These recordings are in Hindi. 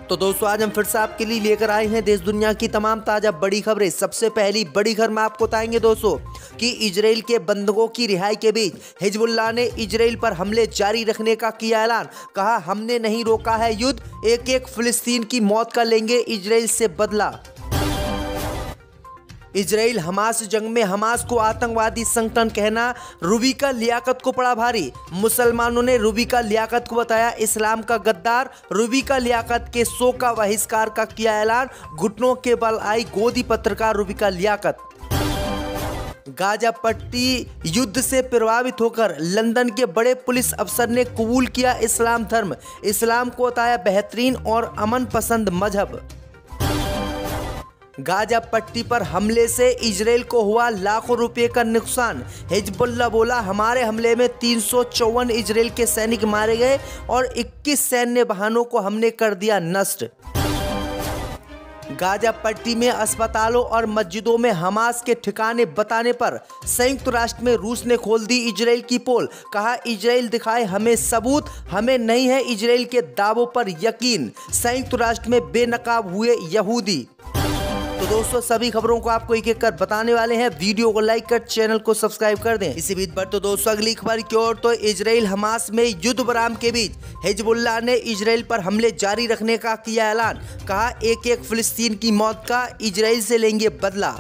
तो दोस्तों आज हम फिर से आपके लिए लेकर आए हैं देश दुनिया की तमाम ताजा बड़ी खबरें। सबसे पहली बड़ी खबर में आपको बताएंगे दोस्तों कि इजराइल के बंधकों की रिहाई के बीच हिजबुल्लाह ने इजराइल पर हमले जारी रखने का किया ऐलान। कहा हमने नहीं रोका है युद्ध, एक एक फिलिस्तीन की मौत का लेंगे इजराइल से बदला। इजराइल हमास जंग में हमास को आतंकवादी संगठन कहना रुबिका लियाकत को पड़ा भारी। मुसलमानों ने रुबिका लियाकत को बताया इस्लाम का गद्दार। रुबिका लियाकत के शो का बहिष्कार का किया ऐलान। घुटनों के बल आई गोदी पत्रकार रुबिका लियाकत। गाजा पट्टी युद्ध से प्रभावित होकर लंदन के बड़े पुलिस अफसर ने कबूल किया इस्लाम धर्म। इस्लाम को बताया बेहतरीन और अमन पसंद मजहब। गाजा पट्टी पर हमले से इजराइल को हुआ लाखों रुपए का नुकसान। हिजबुल्लाह बोला हमारे हमले में 354 इजराइल के सैनिक मारे गए और 21 सैन्य वाहनों को हमने कर दिया नष्ट। गाजा पट्टी में अस्पतालों और मस्जिदों में हमास के ठिकाने बताने पर संयुक्त राष्ट्र में रूस ने खोल दी इजराइल की पोल। कहा इजराइल दिखाए हमें सबूत, हमें नहीं है इजराइल के दावों पर यकीन। संयुक्त राष्ट्र में बेनकाब हुए यहूदी। तो दोस्तों सभी खबरों को आपको एक एक कर बताने वाले हैं। वीडियो को लाइक कर चैनल को सब्सक्राइब कर दें। इसी बीच पर तो दोस्तों अगली खबर की ओर तो इजराइल हमास में युद्ध विराम के बीच हिजबुल्लाह ने इजराइल पर हमले जारी रखने का किया ऐलान। कहा एक एक फिलिस्तीन की मौत का इजराइल से लेंगे बदला।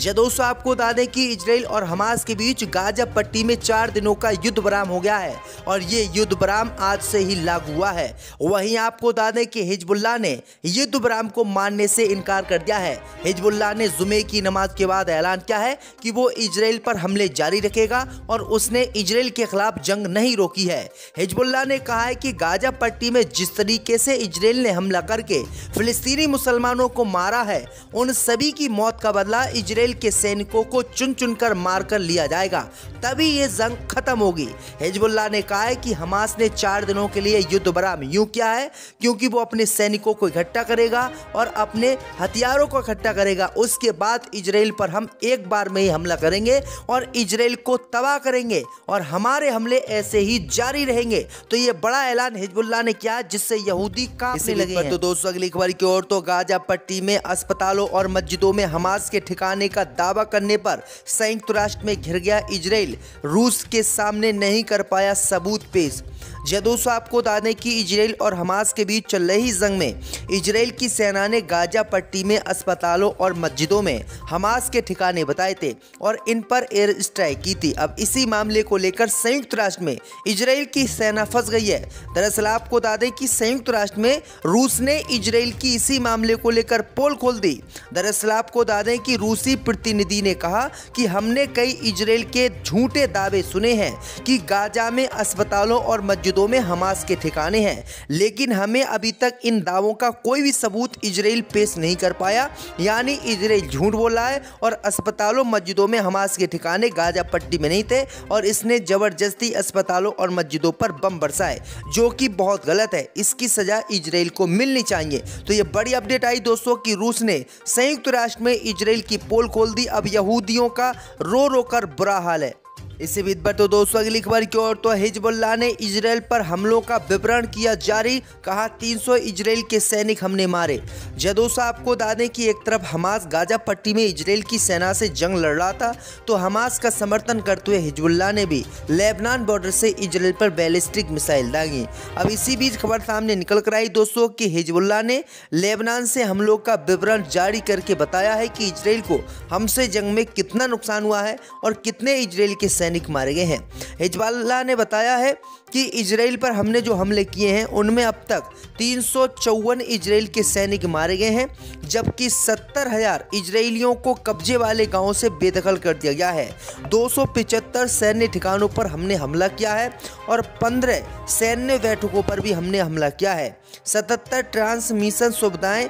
दोस्तों आपको बता दें कि इजराइल और हमास के बीच गाजा पट्टी में 4 दिनों का युद्ध विराम हो गया है और ये युद्ध विराम आज से ही लागू हुआ है। वहीं आपको बता दें कि हिजबुल्लाह ने युद्ध विराम को मानने से इनकार कर दिया है। हिजबुल्लाह ने जुमे की नमाज के बाद ऐलान किया है कि वो इजराइल पर हमले जारी रखेगा और उसने इजराइल के खिलाफ जंग नहीं रोकी है। हिजबुल्लाह ने कहा है कि गाजा पट्टी में जिस तरीके से इजराइल ने हमला करके फिलिस्तीनी मुसलमानों को मारा है, उन सभी की मौत का बदला इजराइल के सैनिकों को चुन चुनकर मारकर लिया जाएगा, तभी ये जंग खत्म होगी। हिजबुल्लाह ने कहा है कि हमास ने 4 दिनों के लिए युद्ध विराम यूं किया है क्योंकि वो अपने सैनिकों को इकट्ठा करेगा और अपने हथियारों को इकट्ठा करेगा। उसके बाद इजराइल पर हम एक बार में ही हमला करेंगे और इजराइल को तबाह करेंगे और हमारे हमले ऐसे ही जारी रहेंगे। तो ये बड़ा ऐलान हिजबुल्लाह ने किया जिससे यहूदी कांपने लगे हैं। तो दोस्तों अगली खबर की ओर तो गाजा पट्टी में अस्पतालों और मस्जिदों में हमास के ठिकाने का दावा करने पर संयुक्त राष्ट्र में घिर गया इजराइल। रूस के सामने नहीं कर पाया सबूत पेश। दोस्तों आपको बता दें कि इजराइल और हमास के बीच चल रही जंग में इजराइल की सेना ने गाजा पट्टी में अस्पतालों और मस्जिदों में हमास के ठिकाने बताए थे और इन पर एयर स्ट्राइक की थी। अब इसी मामले को लेकर संयुक्त राष्ट्र में इजराइल की सेना फंस गई है। दरअसल आपको बता दें कि संयुक्त राष्ट्र में रूस ने इजराइल की इसी मामले को लेकर पोल खोल दी। दरअसल आपको बता दें कि रूसी प्रतिनिधि ने कहा कि हमने कई इजराइल के झूठे दावे सुने हैं कि गाजा में अस्पतालों और मस्जिदों में हमास के ठिकाने हैं, लेकिन हमें अभी तक इन दावों का कोई भी सबूत इजराइल पेश नहीं कर पाया। यानी इजराइल झूठ बोला है और अस्पतालों मस्जिदों में हमास के ठिकाने गाजा पट्टी में नहीं थे और इसने जबरदस्ती अस्पतालों और मस्जिदों पर बम बरसाए, जो कि बहुत गलत है। इसकी सजा इजराइल को मिलनी चाहिए। तो ये बड़ी अपडेट आई दोस्तों कि रूस ने संयुक्त राष्ट्र में इजराइल की पोल खोल दी। अब यहूदियों का रो रो कर बुरा हाल है। इसी बीच पर तो दोस्तों अगली खबर की ओर तो हिजबुल्लाह ने इजराइल पर हमलों का विवरण किया जारी। कहा 300 इजराइल के सैनिक हमने मारे। दोस्तों आपको बता दें कि एक तरफ हमास गाजा पट्टी में इजराइल की सेना से जंग लड़ रहा था, तो हमास का समर्थन करते हुए हिजबुल्लाह ने भी लेबनान बॉर्डर से इजराइल पर बैलिस्टिक मिसाइल दागी। अब इसी बीच खबर सामने निकल कर आई दोस्तों कि हिजबुल्लाह ने लेबनान से हमलों का विवरण जारी करके बताया है कि इजराइल को हमसे जंग में कितना नुकसान हुआ है और कितने इजराइल के सैनिक मारे गए हैं। हिजबुल्लाह ने बताया है कि इजराइल पर हमने जो हमले किए हैं उनमें अब तक 354 इजराइल के सैनिक मारे गए हैं, जबकि 70,000 इजरायलियों को कब्जे वाले गांवों से बेदखल कर दिया गया है। 275 सैन्य ठिकानों पर हमने हमला किया है और 15 सैन्य बैठकों पर भी हमने हमला किया है। 77 ट्रांसमिशन सुविधाएं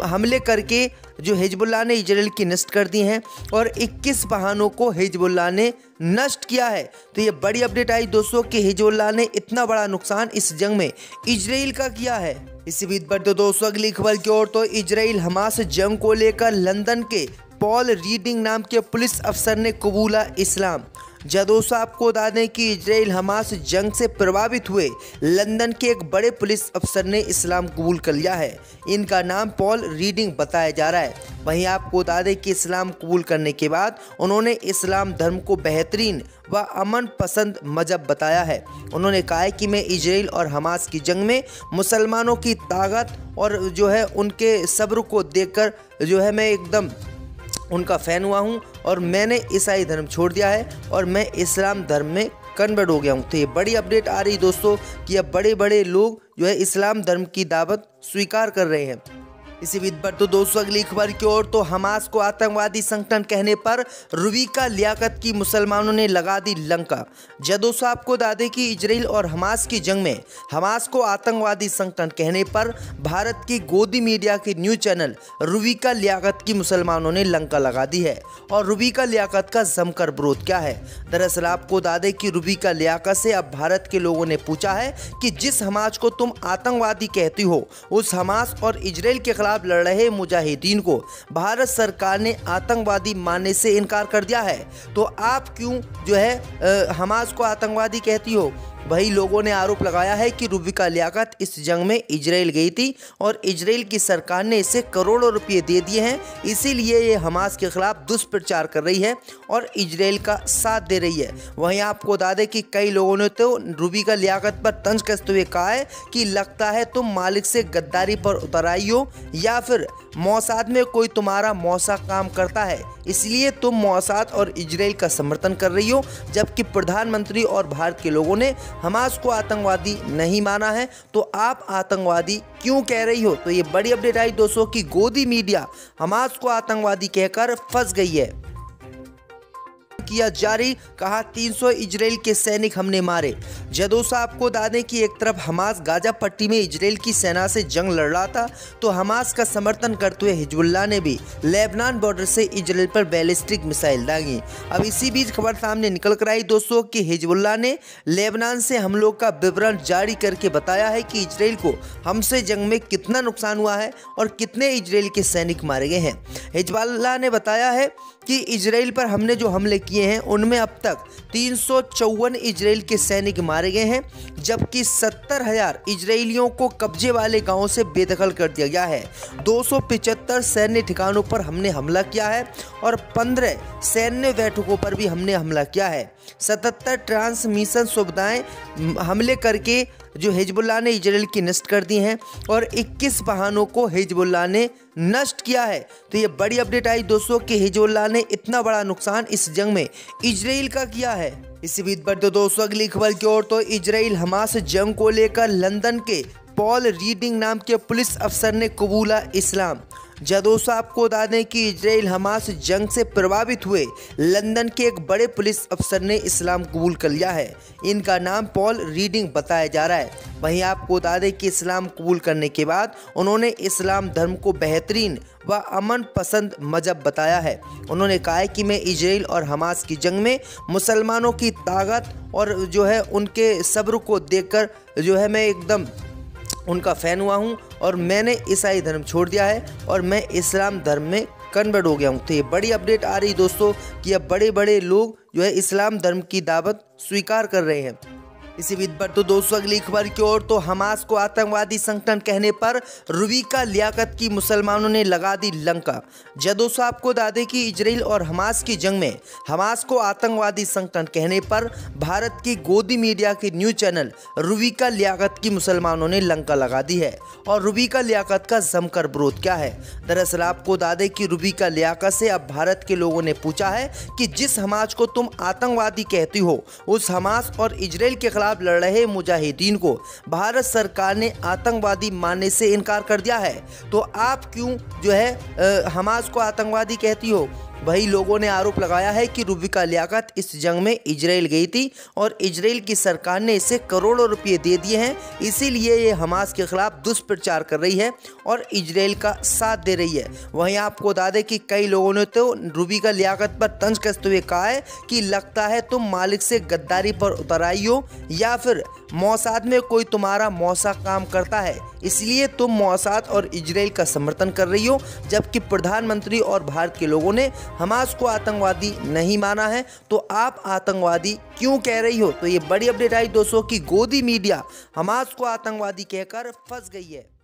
हमले करके जो हिजबुल्लाह ने इजराइल की नष्ट कर दी हैं और 21 वाहनों को हिजबुल्लाह ने नष्ट किया है। तो ये बड़ी अपडेट आई दोस्तों कि हिजबुल्लाह ने इतना बड़ा नुकसान इस जंग में इजराइल का किया है। इसी बीच पर तो दोस्तों अगली खबर की ओर तो इजराइल हमास जंग को लेकर लंदन के पॉल रीडिंग नाम के पुलिस अफसर ने कबूला इस्लाम। जदोसा आपको बता दें कि इजराइल हमास जंग से प्रभावित हुए लंदन के एक बड़े पुलिस अफसर ने इस्लाम कबूल कर लिया है। इनका नाम पॉल रीडिंग बताया जा रहा है। वहीं आपको बता दें कि इस्लाम कबूल करने के बाद उन्होंने इस्लाम धर्म को बेहतरीन व अमन पसंद मजहब बताया है। उन्होंने कहा है कि मैं इजराइल और हमास की जंग में मुसलमानों की ताकत और उनके सब्र को देखकर मैं एकदम उनका फ़ैन हुआ हूँ और मैंने ईसाई धर्म छोड़ दिया है और मैं इस्लाम धर्म में कन्वर्ट हो गया हूँ। तो ये बड़ी अपडेट आ रही दोस्तों कि अब बड़े बड़े लोग इस्लाम धर्म की दावत स्वीकार कर रहे हैं। इसी बीच पर तो दोस्तों अगली खबर की ओर तो हमास को आतंकवादी संगठन कहने पर रुबीका लियाकत की मुसलमानों ने लगा दी लंका। जदोसा आपको बता दें कि इजराइल और हमास की जंग में हमास को आतंकवादी संगठन कहने पर भारत की गोदी मीडिया के न्यूज चैनल रुबीका लियाकत की मुसलमानों ने लंका लगा दी है। और रुबीका लियाकत का जमकर विरोध क्या है? दरअसल आपको बता दें कि रुबीका लियाकत से अब भारत के लोगों ने पूछा है कि जिस हमास को तुम आतंकवादी कहती हो उस हमास और इजराइल के खिलाफ लड़ रहे मुजाहिदीन को भारत सरकार ने आतंकवादी मानने से इनकार कर दिया है, तो आप क्यों हमास को आतंकवादी कहती हो? वही लोगों ने आरोप लगाया है कि रुबीका लियाकत इस जंग में इजराइल गई थी और इजराइल की सरकार ने इसे करोड़ों रुपए दे दिए हैं, इसीलिए ये हमास के खिलाफ दुष्प्रचार कर रही है और इजराइल का साथ दे रही है। वहीं आपको बता दें कि कई लोगों ने तो रुबीका लियाकत पर तंज कसते हुए कहा है कि लगता है तुम मालिक से गद्दारी पर उतर आई हो या फिर मौसाद में कोई तुम्हारा मौसा काम करता है, इसलिए तुम मौसाद और इजराइल का समर्थन कर रही हो, जबकि प्रधानमंत्री और भारत के लोगों ने हमास को आतंकवादी नहीं माना है, तो आप आतंकवादी क्यों कह रही हो? तो ये बड़ी अपडेट आई दोस्तों कि गोदी मीडिया हमास को आतंकवादी कहकर फंस गई है। किया जारी, कहा 300 इजराइल के सैनिक हमने मारे। जदोसा आपको बता दें कि एक तरफ हमास गाजा पट्टी में इजराइल की सेना से जंग लड़ रहा था, तो हमास का समर्थन करते हुए हिजबुल्लाह ने भी लेबनान बॉर्डर से इजराइल पर बैलिस्टिक मिसाइल दागी। अब इसी बीच खबर सामने निकल कर आई दोस्तों कि हिजबुल्लाह ने लेबनान से हमलों का विवरण जारी करके बताया है कि इजराइल को हमसे जंग में कितना नुकसान हुआ है और कितने इजराइल के सैनिक मारे गए हैं। हिजबुल्लाह ने बताया है कि इजराइल पर हमने जो हमले किए हैं उनमें अब तक 354 इजराइल के सैनिक मारे गए हैं, जबकि 70,000 इजरायलियों को कब्जे वाले गांवों से बेदखल कर दिया गया है। 275 सैन्य ठिकानों पर हमने हमला किया है और 15 सैन्य बैठकों पर भी हमने हमला किया है। 77 ट्रांसमिशन सुविधाएं हमले करके हिजबुल्लाह ने इजराइल की नष्ट कर दी हैं और 21 वाहनों को हिजबुल्लाह ने नष्ट किया है। तो ये बड़ी अपडेट आई दोस्तों कि हिजबुल्लाह ने इतना बड़ा नुकसान इस जंग में इजराइल का किया है। इसी बीच पर तो दोस्तों अगली खबर की ओर तो इजराइल हमास जंग को लेकर लंदन के पॉल रीडिंग नाम के पुलिस अफसर ने कबूला इस्लाम। जदोसा आपको बता दें कि इजराइल हमास जंग से प्रभावित हुए लंदन के एक बड़े पुलिस अफसर ने इस्लाम कबूल कर लिया है। इनका नाम पॉल रीडिंग बताया जा रहा है। वहीं आपको बता दें कि इस्लाम कबूल करने के बाद उन्होंने इस्लाम धर्म को बेहतरीन व अमन पसंद मजहब बताया है। उन्होंने कहा है कि मैं इजराइल और हमास की जंग में मुसलमानों की ताकत और उनके सब्र को देखकर मैं एकदम उनका फ़ैन हुआ हूँ और मैंने ईसाई धर्म छोड़ दिया है और मैं इस्लाम धर्म में कन्वर्ट हो गया हूँ। तो ये बड़ी अपडेट आ रही दोस्तों कि अब बड़े बड़े लोग इस्लाम धर्म की दावत स्वीकार कर रहे हैं। इसी बीच पर तो दोस्तों अगली खबर की ओर तो हमास को आतंकवादी संगठन कहने पर रुबीका लियाकत की मुसलमानों ने लगा दी लंका। जदोसा आपको बता दें कि इजराइल और हमास की जंग में हमास को आतंकवादी संगठन कहने पर भारत की गोदी मीडिया के न्यूज चैनल रुबीका लियाकत की मुसलमानों ने लंका लगा दी है। और रुबीका लियाकत का जमकर विरोध क्या है? दरअसल आपको बता दें कि रुबीका लियाकत से अब भारत के लोगों ने पूछा है कि जिस हमास को तुम आतंकवादी कहती हो उस हमास और इजराइल के खिलाफ लड़ रहे मुजाहिदीन को भारत सरकार ने आतंकवादी मानने से इनकार कर दिया है, तो आप क्यों हमास को आतंकवादी कहती हो? वही लोगों ने आरोप लगाया है कि रुबीका लियाकत इस जंग में इजराइल गई थी और इजराइल की सरकार ने इसे करोड़ों रुपए दे दिए हैं, इसीलिए ये हमास के खिलाफ दुष्प्रचार कर रही है और इजराइल का साथ दे रही है। वहीं आपको बता दें कि कई लोगों ने तो रुबीका लियाकत पर तंज कसते हुए कहा है कि लगता है तुम मालिक से गद्दारी पर उतर आई हो या फिर मौसाद में कोई तुम्हारा मौसा काम करता है, इसलिए तुम मौसाद और इजराइल का समर्थन कर रही हो, जबकि प्रधानमंत्री और भारत के लोगों ने हमास को आतंकवादी नहीं माना है, तो आप आतंकवादी क्यों कह रही हो। तो ये बड़ी अपडेट आई दोस्तों कि गोदी मीडिया हमास को आतंकवादी कहकर फंस गई है।